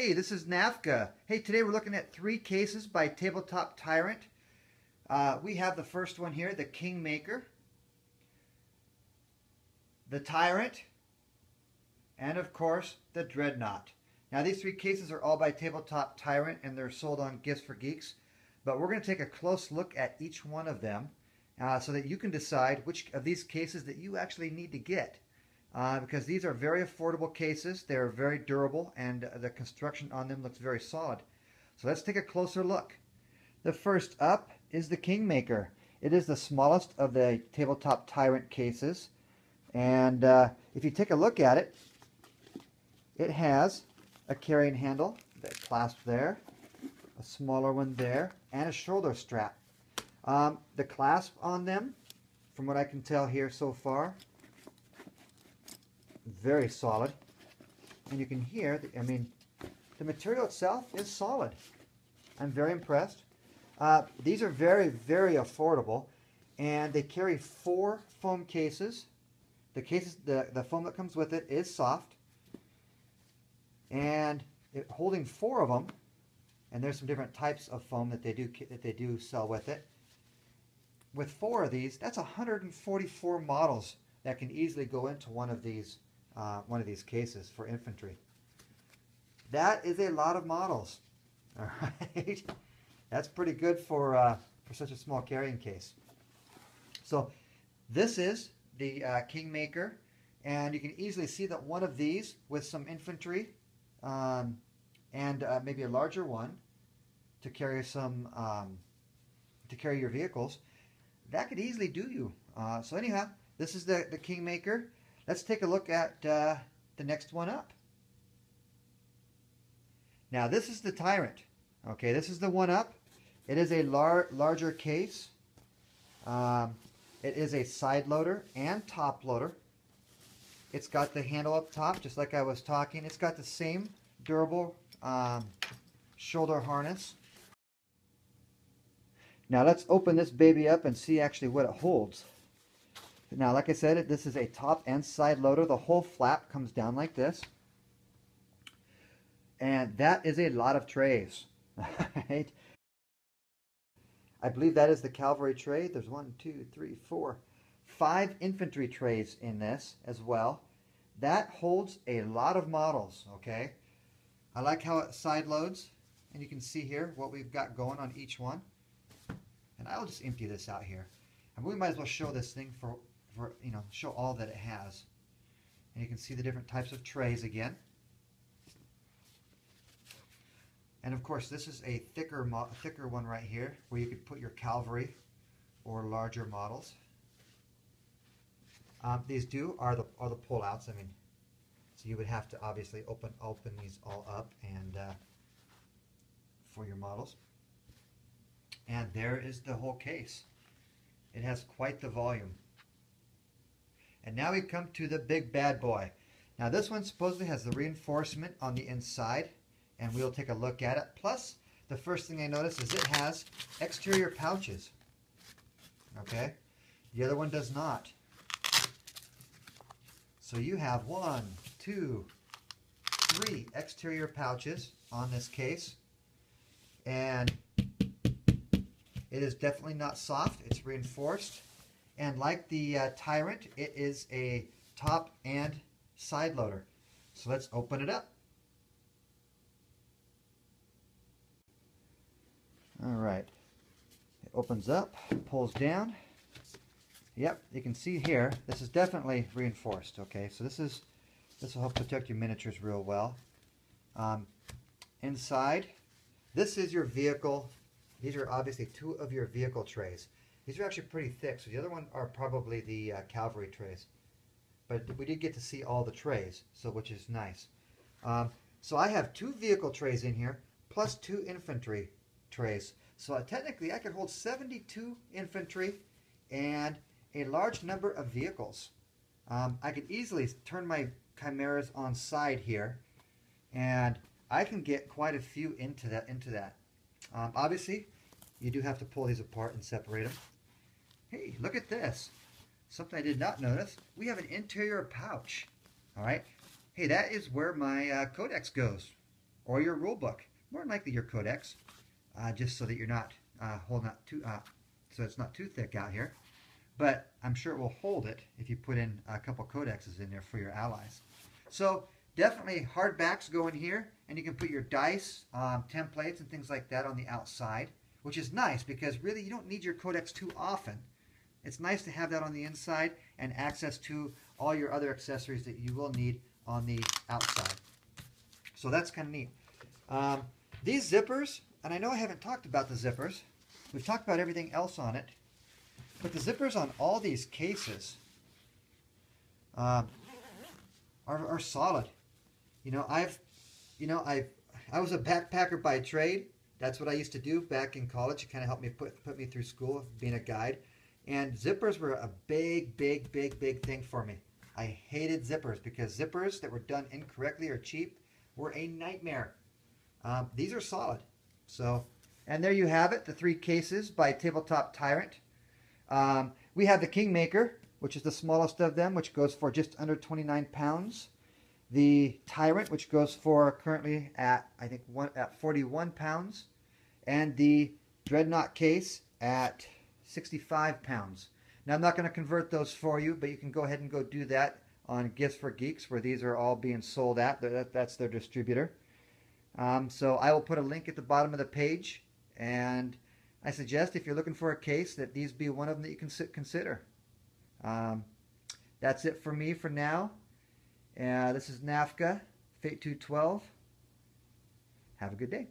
Hey, this is Nafka. Hey, today we're looking at 3 cases by Tabletop Tyrant. We have the first one here, the Kingmaker, the Tyrant, and of course, the Dreadnought. Now these 3 cases are all by Tabletop Tyrant and they're sold on Gifts for Geeks. But we're going to take a close look at each one of them so that you can decide which of these cases that you actually need to get. Because these are very affordable cases, they're very durable, and the construction on them looks very solid. So let's take a closer look. The first up is the Kingmaker. It is the smallest of the Tabletop Tyrant cases, and if you take a look at it, it has a carrying handle that clasps there, a smaller one there, and a shoulder strap. The clasp on them, from what I can tell here so far, very solid, and you can hear the material itself is solid. I'm very impressed. These are very, very affordable, and they carry 4 foam cases. The foam that comes with it is soft, and holding 4 of them, and there's some different types of foam that they do sell with it. With 4 of these, that's 144 models that can easily go into one of these cases for infantry. That is a lot of models. All right, that's pretty good for such a small carrying case. So this is the Kingmaker, and you can easily see that one of these with some infantry and maybe a larger one to carry your vehicles, that could easily do you. So anyhow, this is the Kingmaker. Let's take a look at the next one up. Now this is the Tyrant. Okay, this is the one up. It is a larger case. It is a side loader and top loader. It's got the handle up top, just like I was talking. It's got the same durable shoulder harness. Now let's open this baby up and see actually what it holds. Now, like I said, this is a top and side loader. The whole flap comes down like this. And that is a lot of trays. Right? I believe that is the cavalry tray. There's 1, 2, 3, 4, 5 infantry trays in this as well. That holds a lot of models, okay? I like how it side loads. And you can see here what we've got going on each one. And I'll just empty this out here. And we might as well show this thing for show all that it has. And you can see the different types of trays again. And of course, this is a thicker one right here, where you could put your cavalry or larger models. These are the pull-outs. I mean, so you would have to obviously open these all up and for your models. And there is the whole case. It has quite the volume. And now we come to the big bad boy. Now this one supposedly has the reinforcement on the inside, and we'll take a look at it. Plus, the first thing I notice is it has exterior pouches. Okay? The other one does not. So you have 1, 2, 3 exterior pouches on this case. And it is definitely not soft. It's reinforced. And like the Tyrant, it is a top and side loader. So let's open it up. All right. It opens up, pulls down. Yep, you can see here, this is definitely reinforced. Okay, so this will help protect your miniatures real well. Inside, this is your vehicle. These are obviously 2 of your vehicle trays. These are actually pretty thick, so the other one are probably the cavalry trays. But we did get to see all the trays, which is nice. So I have 2 vehicle trays in here, plus 2 infantry trays. So technically I could hold 72 infantry and a large number of vehicles. I could easily turn my chimeras on side here, and I can get quite a few into that. Obviously, you do have to pull these apart and separate them. Hey, look at this. Something I did not notice. We have an interior pouch. All right. Hey, that is where my codex goes. or your rule book. More than likely your codex, just so that you're not holding up too, so it's not too thick out here. But I'm sure it will hold it if you put in a couple codexes in there for your allies. So definitely hardbacks go in here, and you can put your dice, templates, and things like that on the outside, which is nice because really you don't need your codex too often. It's nice to have that on the inside and access to all your other accessories that you will need on the outside. So that's kind of neat. These zippers, and I know I haven't talked about the zippers. We've talked about everything else on it. But the zippers on all these cases are solid. I was a backpacker by trade. That's what I used to do back in college. It kind of helped me put me through school, being a guide. And zippers were a big thing for me. I hated zippers because zippers that were done incorrectly or cheap were a nightmare. These are solid. So, and there you have it, the 3 cases by Tabletop Tyrant. We have the Kingmaker, which is the smallest of them, which goes for just under 29 pounds. The Tyrant, which goes for currently at, I think, at 41 pounds. And the Dreadnought case at 65 pounds. Now, I'm not going to convert those for you, but you can go ahead and go do that on Gifts for Geeks, where these are all being sold at. That's their distributor. So I will put a link at the bottom of the page, and I suggest if you're looking for a case that these be one of them that you can consider. That's it for me for now. This is NAFCA, Fate 212. Have a good day.